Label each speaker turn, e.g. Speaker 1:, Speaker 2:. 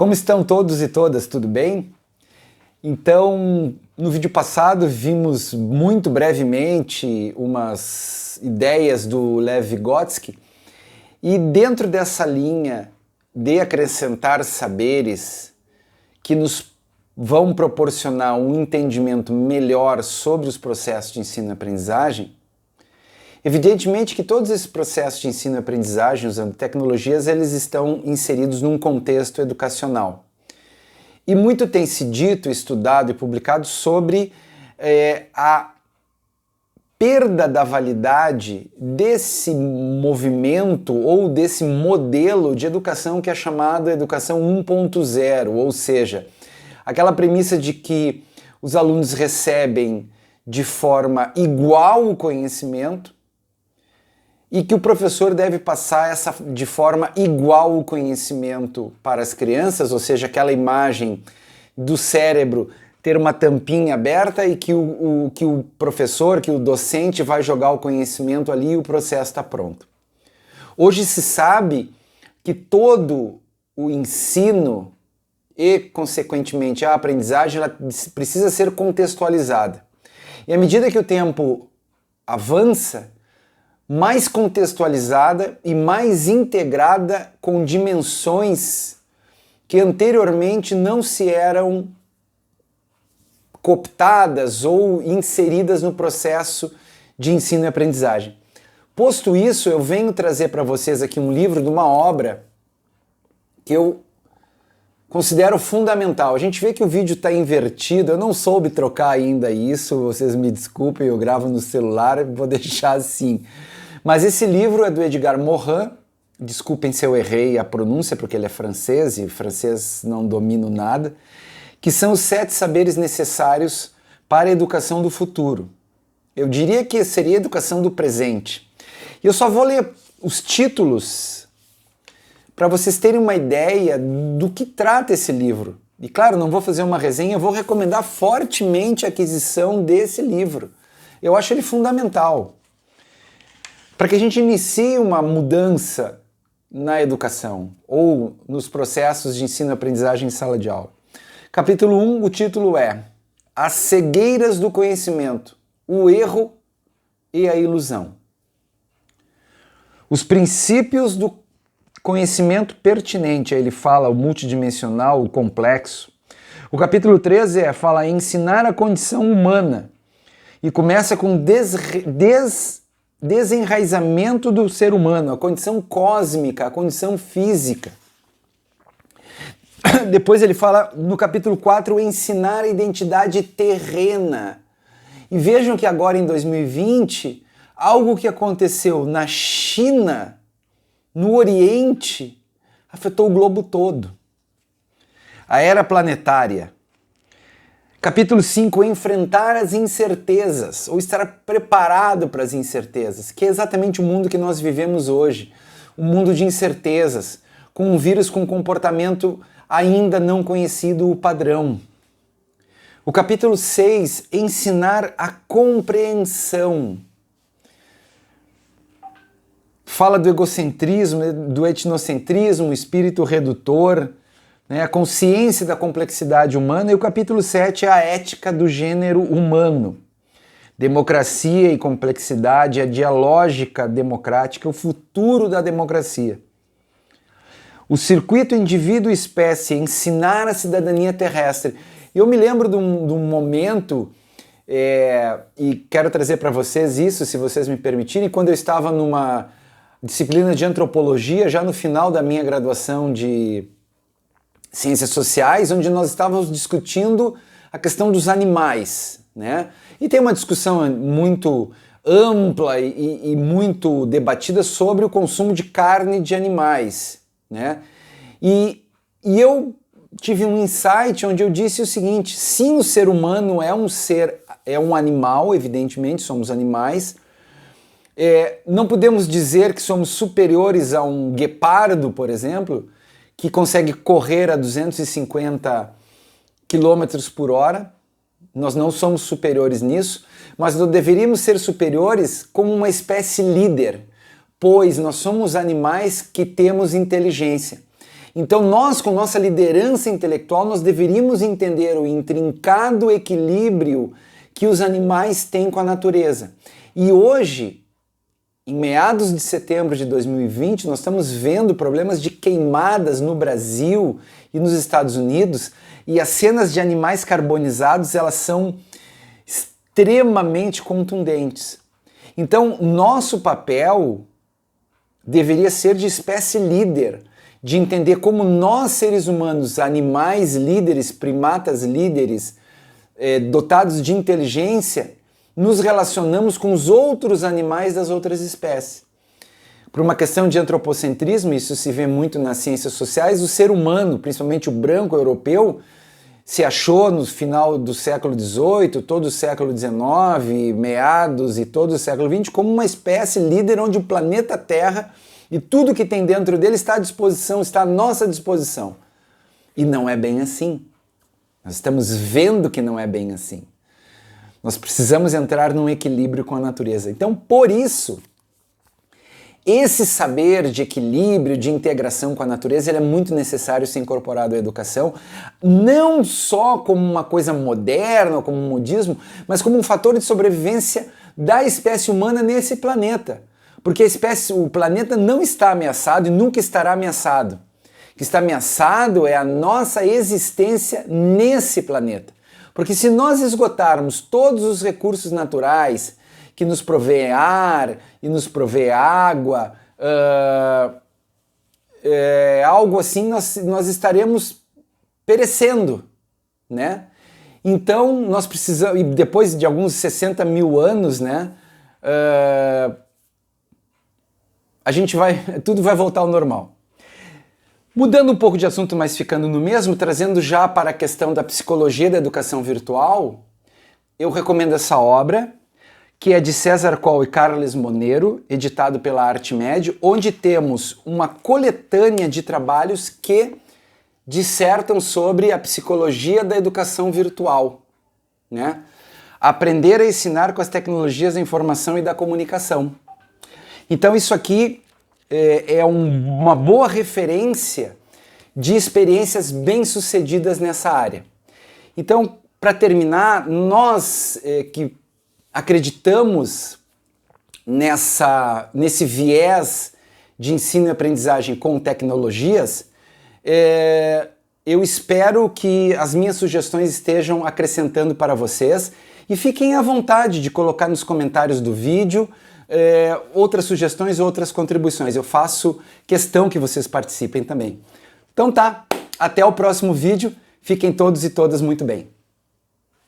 Speaker 1: Como estão todos e todas, tudo bem? Então, no vídeo passado vimos muito brevemente umas ideias do Lev Vygotsky e dentro dessa linha de acrescentar saberes que nos vão proporcionar um entendimento melhor sobre os processos de ensino e aprendizagem, evidentemente que todos esses processos de ensino e aprendizagem usando tecnologias, eles estão inseridos num contexto educacional. E muito tem se dito, estudado e publicado sobre a perda da validade desse movimento ou desse modelo de educação que é chamado educação 1.0, ou seja, aquela premissa de que os alunos recebem de forma igual o conhecimento e que o professor deve passar de forma igual o conhecimento para as crianças, ou seja, aquela imagem do cérebro ter uma tampinha aberta e que o professor, que o docente vai jogar o conhecimento ali e o processo está pronto. Hoje se sabe que todo o ensino e, consequentemente, a aprendizagem ela precisa ser contextualizada. E à medida que o tempo avança, mais contextualizada e mais integrada com dimensões que anteriormente não se eram cooptadas ou inseridas no processo de ensino e aprendizagem. Posto isso, eu venho trazer para vocês aqui um livro de uma obra que eu considero fundamental. A gente vê que o vídeo está invertido, eu não soube trocar ainda isso, vocês me desculpem, eu gravo no celular, vou deixar assim. Mas esse livro é do Edgar Morin, desculpem se eu errei a pronúncia, porque ele é francês e francês não domino nada, que são os 7 saberes necessários para a educação do futuro. Eu diria que seria a educação do presente. E eu só vou ler os títulos para vocês terem uma ideia do que trata esse livro. E claro, não vou fazer uma resenha, eu vou recomendar fortemente a aquisição desse livro. Eu acho ele fundamental para que a gente inicie uma mudança na educação ou nos processos de ensino e aprendizagem em sala de aula. Capítulo 1, o título é As cegueiras do conhecimento, o erro e a ilusão. Os princípios do conhecimento pertinente, aí ele fala o multidimensional, o complexo. O capítulo 13 fala em ensinar a condição humana e começa com desenraizamento do ser humano, a condição cósmica, a condição física. Depois ele fala no capítulo 4, ensinar a identidade terrena. E vejam que agora em 2020, algo que aconteceu na China, no Oriente, afetou o globo todo. A era planetária. Capítulo 5, enfrentar as incertezas, ou estar preparado para as incertezas, que é exatamente o mundo que nós vivemos hoje. Um mundo de incertezas, com um vírus com comportamento ainda não conhecido, o padrão. O capítulo 6, ensinar a compreensão. Fala do egocentrismo, do etnocentrismo, o espírito redutor, a consciência da complexidade humana, e o capítulo 7 é a ética do gênero humano. Democracia e complexidade, a dialógica democrática, o futuro da democracia. O circuito indivíduo-espécie, ensinar a cidadania terrestre. Eu me lembro de um momento, e quero trazer para vocês isso, se vocês me permitirem, quando eu estava numa disciplina de antropologia, já no final da minha graduação de Ciências Sociais, onde nós estávamos discutindo a questão dos animais, né? E tem uma discussão muito ampla e muito debatida sobre o consumo de carne de animais, né? E eu tive um insight onde eu disse o seguinte: sim, o ser humano é um animal, evidentemente, somos animais. Não podemos dizer que somos superiores a um guepardo, por exemplo, que consegue correr a 250 km por hora. Nós não somos superiores nisso, mas nós deveríamos ser superiores como uma espécie líder, pois nós somos animais que temos inteligência. Então nós, com nossa liderança intelectual, nós deveríamos entender o intrincado equilíbrio que os animais têm com a natureza. E hoje, em meados de setembro de 2020, nós estamos vendo problemas de queimadas no Brasil e nos Estados Unidos, e as cenas de animais carbonizados, elas são extremamente contundentes. Então, nosso papel deveria ser de espécie líder, de entender como nós, seres humanos, animais líderes, primatas líderes, dotados de inteligência, nos relacionamos com os outros animais das outras espécies. Por uma questão de antropocentrismo, isso se vê muito nas ciências sociais, o ser humano, principalmente o branco europeu, se achou no final do século XVIII, todo o século XIX, meados e todo o século XX, como uma espécie líder onde o planeta Terra e tudo que tem dentro dele está à disposição, está à nossa disposição. E não é bem assim. Nós estamos vendo que não é bem assim. Nós precisamos entrar num equilíbrio com a natureza. Então, por isso, esse saber de equilíbrio, de integração com a natureza, ele é muito necessário ser incorporado à educação, não só como uma coisa moderna, como um modismo, mas como um fator de sobrevivência da espécie humana nesse planeta. Porque o planeta não está ameaçado e nunca estará ameaçado. O que está ameaçado é a nossa existência nesse planeta. Porque se nós esgotarmos todos os recursos naturais que nos provê ar e nos provê água, algo assim, nós estaremos perecendo, né? Então nós precisamos, e depois de alguns 60 mil anos, né, tudo vai voltar ao normal. Mudando um pouco de assunto, mas ficando no mesmo, trazendo já para a questão da psicologia da educação virtual, eu recomendo essa obra, que é de César Coll e Carles Monero, editado pela Artmed, onde temos uma coletânea de trabalhos que dissertam sobre a psicologia da educação virtual, né? Aprender a ensinar com as tecnologias da informação e da comunicação. Então isso aqui é uma boa referência de experiências bem-sucedidas nessa área. Então, para terminar, nós que acreditamos nesse viés de ensino e aprendizagem com tecnologias, eu espero que as minhas sugestões estejam acrescentando para vocês e fiquem à vontade de colocar nos comentários do vídeo outras sugestões, outras contribuições. Eu faço questão que vocês participem também. Então tá, até o próximo vídeo. Fiquem todos e todas muito bem.